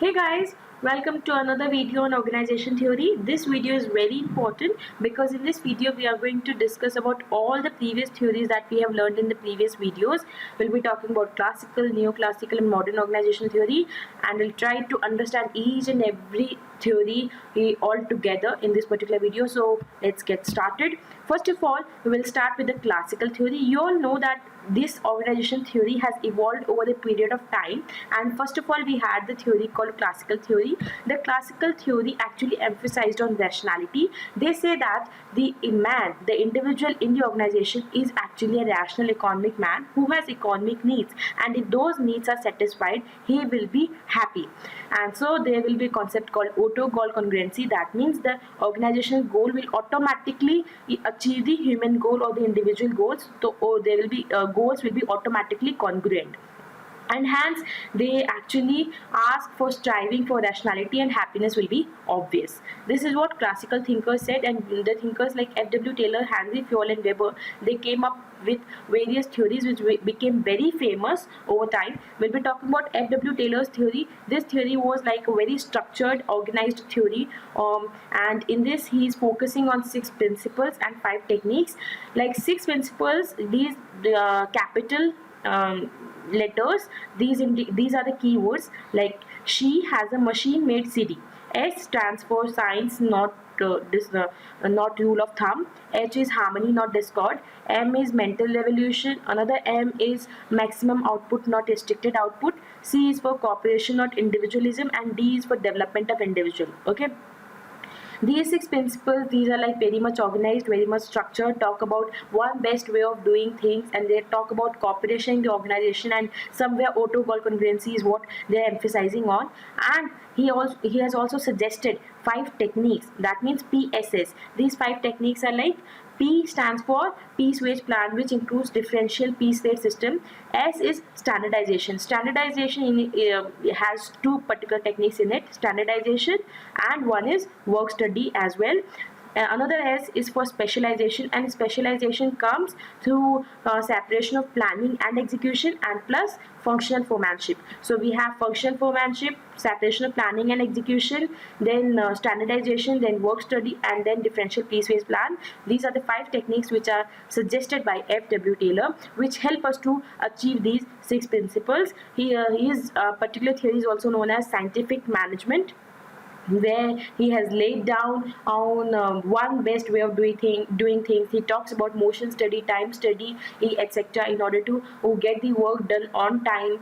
Hey guys, welcome to another video on organization theory. This video is very important because in this video we are going to discuss about all the previous theories that we have learned in the previous videos. We'll be talking about classical, neoclassical and modern organization theory, and we'll try to understand each and every theory all together in this particular video. So let's get started. First of all, we will start with the classical theory. You all know that this organization theory has evolved over a period of time, and first of all we had the theory called classical theory. The classical theory actually emphasized on rationality. They say that the individual in the organization is actually a rational economic man who has economic needs, and if those needs are satisfied he will be happy. And so there will be a concept called auto-goal congruency. That means the organizational goal will automatically achieve the human goal or the individual goals. So there will be goals will be automatically congruent, and hence they actually ask for striving for rationality, and happiness will be obvious. This is what classical thinkers said, and the thinkers like F.W. Taylor, Henry Fayol and Weber, they came up with various theories which became very famous over time. We'll be talking about F.W. Taylor's theory. This theory was like a very structured, organized theory, and in this he is focusing on 6 principles and 5 techniques. Like 6 principles, these capital letters, these are the keywords. Like she has a machine made city. S stands for science, not not rule of thumb. H is harmony, not discord. M is mental revolution. Another M is maximum output, not restricted output. C is for cooperation, not individualism, and D is for development of individual. Okay, these 6 principles, these are like very much organized, very much structured, talk about one best way of doing things, and they talk about cooperation in the organization, and somewhere auto-goal congruency is what they are emphasizing on. And he has also suggested 5 techniques, that means PSS. These 5 techniques are like: P stands for piece-weight plan, which includes differential piece-weight system. S is standardization. Standardization has 2 particular techniques in it: standardization, and one is work study as well. Another S is for specialization, and specialization comes through separation of planning and execution, and plus functional foremanship. So we have functional foremanship, separation of planning and execution, then standardization, then work study, and then differential piece-based plan. These are the 5 techniques which are suggested by F.W. Taylor, which help us to achieve these 6 principles. His particular theory is also known as scientific management, where he has laid down on one best way of doing things. He talks about motion study, time study, etc., in order to get the work done on time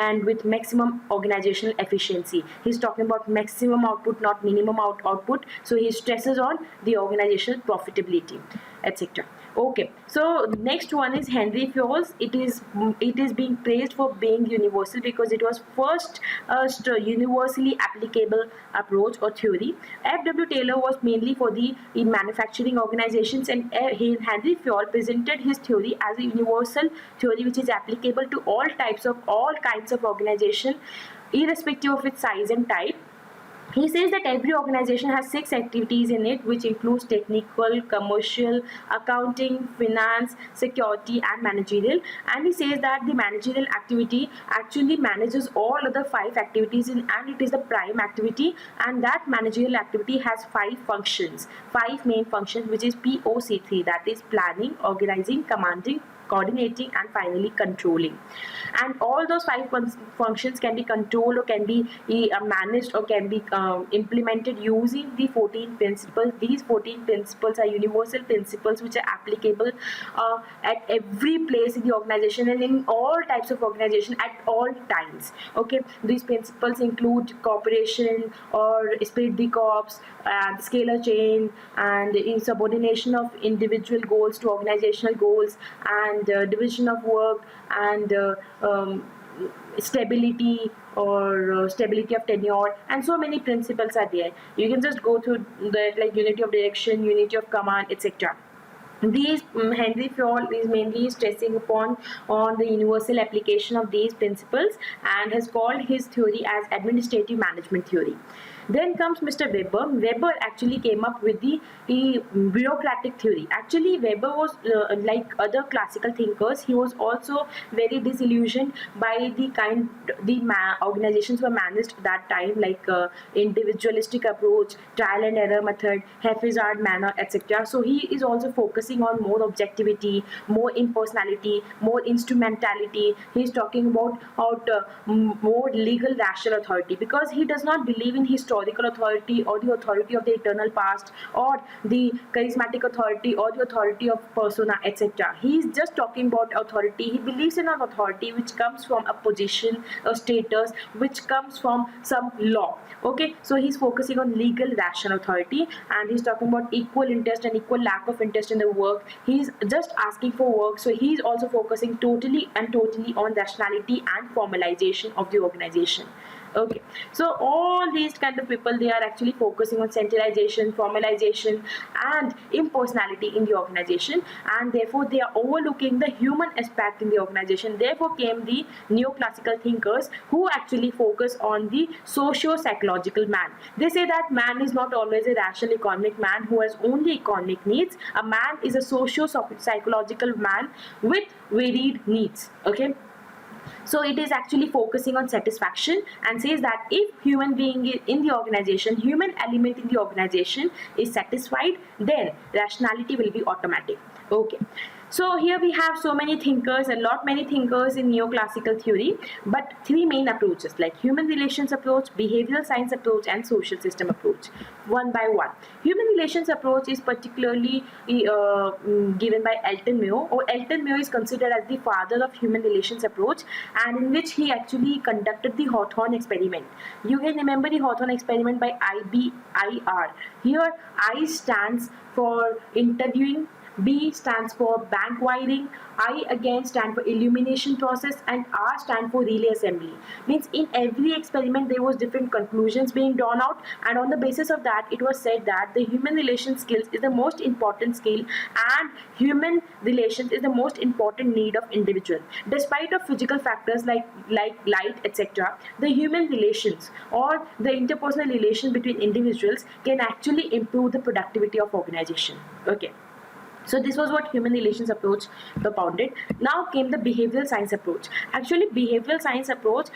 and with maximum organizational efficiency. He's talking about maximum output, not minimum output. So he stresses on the organizational profitability, etc. Okay, so next one is Henry Fayol's. It is being praised for being universal because it was first universally applicable approach or theory. F.W. Taylor was mainly for the manufacturing organizations, and Henry Fayol presented his theory as a universal theory which is applicable to all kinds of organization, irrespective of its size and type. He says that every organization has 6 activities in it, which includes technical, commercial, accounting, finance, security, and managerial. And he says that the managerial activity actually manages all other 5 activities and it is the prime activity. And that managerial activity has 5 functions, 5 main functions, which is POC3, that is planning, organizing, commanding, coordinating, and finally controlling. And all those 5 functions can be controlled or can be managed or can be implemented using the 14 principles. These 14 principles are universal principles which are applicable at every place in the organization and in all types of organization at all times. Okay, these principles include cooperation or spirit the corps, and scalar chain, and insubordination of individual goals to organizational goals, and division of work, and stability or stability of tenure, and so many principles are there. You can just go through that, like unity of direction, unity of command, etc. These Henry Fayol is mainly stressing upon the universal application of these principles and has called his theory as administrative management theory. Then comes Mr. Weber. Weber actually came up with the bureaucratic theory. Actually, Weber was like other classical thinkers. He was also very disillusioned by the organizations were managed that time, like individualistic approach, trial and error method, haphazard manner, etc. So he is also focusing on more objectivity, more impersonality, more instrumentality. He is talking about more legal rational authority, because he does not believe in historical authority or the authority of the eternal past or the charismatic authority or the authority of persona, etc. He is just talking about authority. He believes in an authority which comes from a position, a status, which comes from some law. Okay, so he's focusing on legal rational authority, and he's talking about equal interest and equal lack of interest in the work. He's just asking for work, so he's also focusing totally on rationality and formalization of the organization. Okay, so all these kind of people, they are actually focusing on centralization, formalization, and impersonality in the organization, and therefore they are overlooking the human aspect in the organization. Therefore came the neoclassical thinkers, who actually focus on the socio-psychological man. They say that man is not always a rational economic man who has only economic needs. A man is a socio-psychological man with varied needs. Okay, so it is actually focusing on satisfaction, and says that if human being in the organization, human element in the organization is satisfied, then rationality will be automatic. Okay, so here we have so many thinkers, many thinkers in neoclassical theory, but three main approaches, like human relations approach, behavioral science approach, and social system approach, one by one. Human relations approach is particularly given by Elton Mayo, or Elton Mayo is considered as the father of human relations approach, and in which he actually conducted the Hawthorne experiment. You can remember the Hawthorne experiment by IBIR. Here I stands for interviewing, B stands for bank wiring, I again stand for illumination process, and R stand for relay assembly. Means in every experiment there was different conclusions being drawn out, and on the basis of that it was said that the human relation skills is the most important skill, and human relations is the most important need of individual. Despite of physical factors like light, etc., the human relations or the interpersonal relation between individuals can actually improve the productivity of organization. Okay, so this was what human relations approach propounded. Now came the behavioral science approach. Actually, behavioral science approach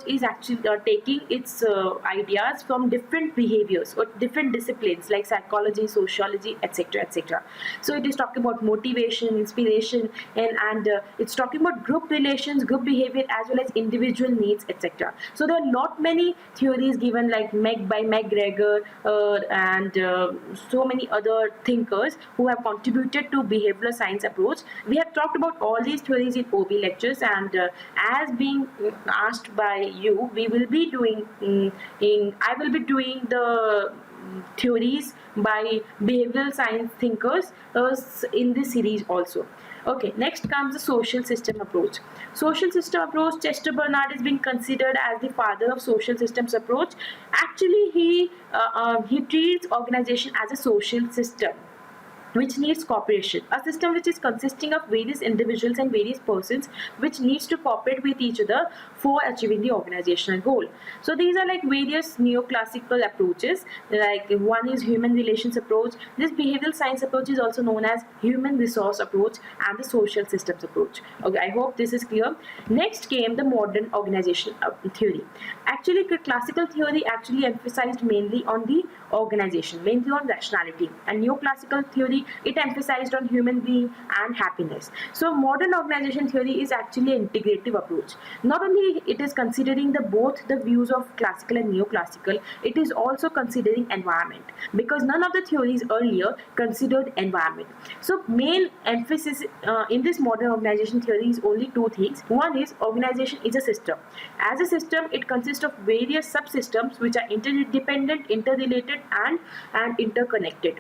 is actually taking its ideas from different behaviors or different disciplines like psychology, sociology, etc., etc. So it is talking about motivation, inspiration, and it's talking about group relations, group behavior, as well as individual needs, etc. So there are not many theories given, like by McGregor and so many other thinkers who have contributed to behavioral science approach. We have talked about all these theories in OB lectures, and as being asked by you, we will be doing I will be doing the theories by behavioral science thinkers in this series also. Okay, next comes the social system approach. Social system approach, Chester Bernard is being considered as the father of social systems approach. Actually, he treats organization as a social system which needs cooperation, a system which is consisting of various individuals and various persons which needs to cooperate with each other for achieving the organizational goal. So these are like various neoclassical approaches, like one is human relations approach. This behavioral science approach is also known as human resource approach and the social systems approach. Okay, I hope this is clear. Next came the modern organization theory. Actually, classical theory actually emphasized mainly on the organization, mainly on rationality, and neoclassical theory, it emphasized on human being and happiness. So modern organization theory is actually an integrative approach. Not only it is considering both the views of classical and neoclassical, it is also considering environment, because none of the theories earlier considered environment. So main emphasis in this modern organization theory is only two things. One is organization is a system. As a system, it consists of various subsystems which are interdependent, interrelated, and interconnected.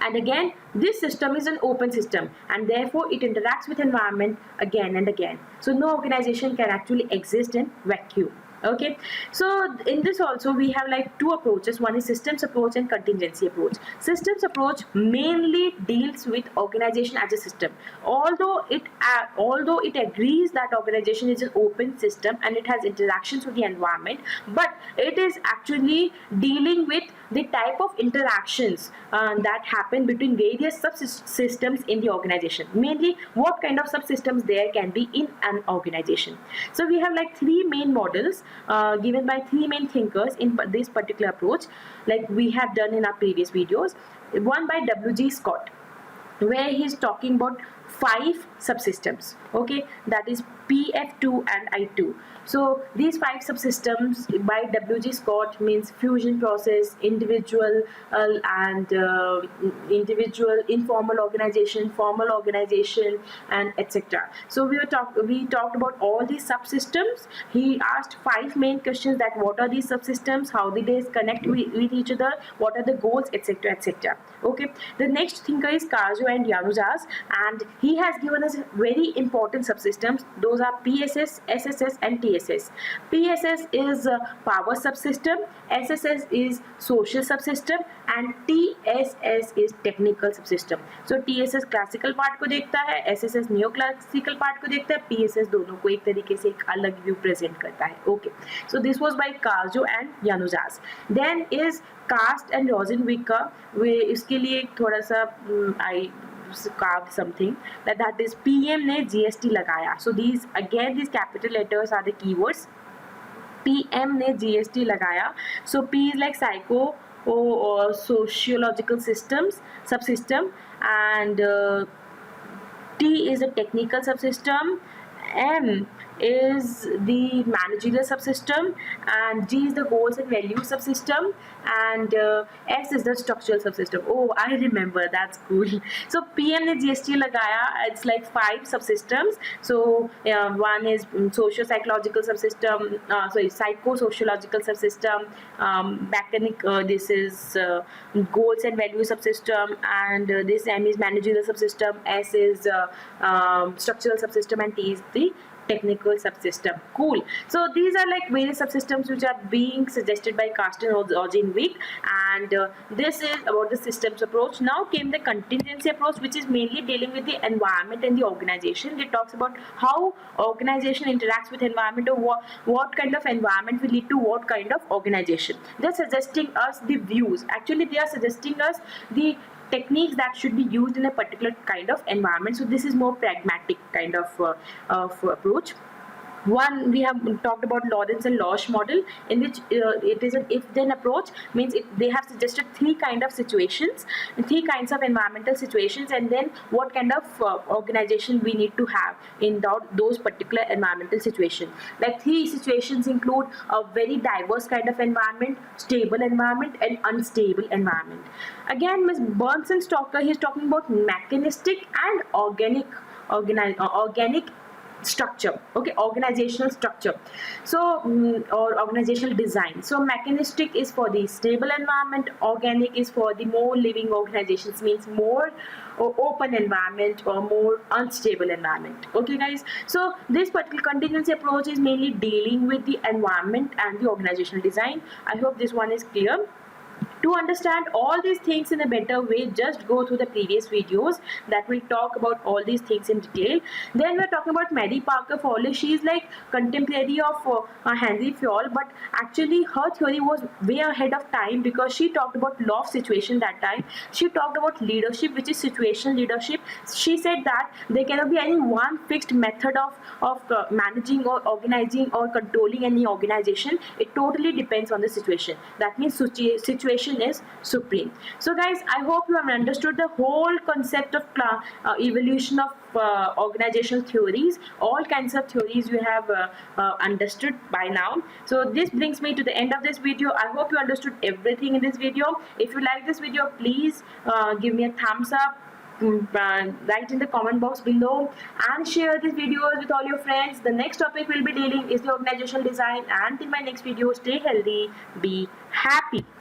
And again, this system is an open system, and therefore it interacts with environment again and again. So no organization can actually exist in vacuum. Okay, so in this also we have like two approaches. One is systems approach and contingency approach. Systems approach mainly deals with organization as a system. Although it agrees that organization is an open system and it has interactions with the environment, but it is actually dealing with the type of interactions that happen between various subsystems in the organization. Mainly what kind of subsystems there can be in an organization. So we have like three main models given by three main thinkers in this particular approach, like we have done in our previous videos. One by W.G. Scott, where he's talking about 5 subsystems. Okay, that is PF2 and I2. So these 5 subsystems by W.G. Scott means fusion process, individual informal organization, formal organization, and etc. So we talked about all these subsystems. He asked 5 main questions, that what are these subsystems, how do they connect with each other, what are the goals, etc, etc. Okay, the next thinker is Kajo and Januzas, and he has given us very important subsystems. Those are PSS, SSS, and TSS. PSS is power subsystem, SSS is social subsystem, and TSS is technical subsystem. So TSS classical part को देखता है, SSS neoclassical part को देखता है, PSS दोनों को एक तरीके से एक अलग view present करता है. Okay, so this was by Kajo and Januzas. Then is Cast and Rosenwicker. इसके लिए एक थोड़ा सा I carved something that is PM ने GST लगाया. So these capital letters are the keywords. PM ने GST लगाया. So P is like psycho or sociological subsystem, and T is a technical subsystem, M is the managerial subsystem, and G is the goals and values subsystem, and S is the structural subsystem. Oh, I remember, that's cool. So PM ने GST लगाया, it's like 5 subsystems. So one is socio-psychological subsystem, psycho-sociological subsystem, this is goals and values subsystem, and this M is managerial subsystem, S is structural subsystem, and T is the technical subsystem. Cool. So these are like various subsystems which are being suggested by Carsten Ojenvik, and this is about the systems approach. Now came the contingency approach, which is mainly dealing with the environment and the organization. It talks about how organization interacts with environment, or what kind of environment will lead to what kind of organization. They're suggesting us the views. Actually, they are suggesting us the techniques that should be used in a particular kind of environment. So this is more pragmatic kind of approach. One, we have talked about Lawrence and Losch model, in which it is an if-then approach. Means they have suggested 3 kind of situations, 3 kinds of environmental situations, and then what kind of organization we need to have in those particular environmental situations. Like 3 situations include a very diverse kind of environment, stable environment, and unstable environment. Again, Ms. Burns and Stocker, he is talking about mechanistic and organic structure. Okay, organizational structure. So or organizational design. So mechanistic is for the stable environment, organic is for the more living organizations, means more open environment or more unstable environment. Okay guys, so this particular contingency approach is mainly dealing with the environment and the organizational design. I hope this one is clear. To understand all these things in a better way, just go through the previous videos that will talk about all these things in detail. Then we're talking about Mary Parker Fowler. She is like contemporary of Henry Fowler, but actually her theory was way ahead of time, because she talked about law of situation that time. She talked about leadership, which is situational leadership. She said that there cannot be any one fixed method of managing or organizing or controlling any organization. It totally depends on the situation. That means situation is supreme. So guys, I hope you have understood the whole concept of evolution of organizational theories. All kinds of theories you have understood by now. So this brings me to the end of this video. I hope you understood everything in this video. If you like this video, please give me a thumbs up, write in the comment box below, and share this video with all your friends. The next topic we'll be dealing is the organizational design. And in my next video, stay healthy, be happy.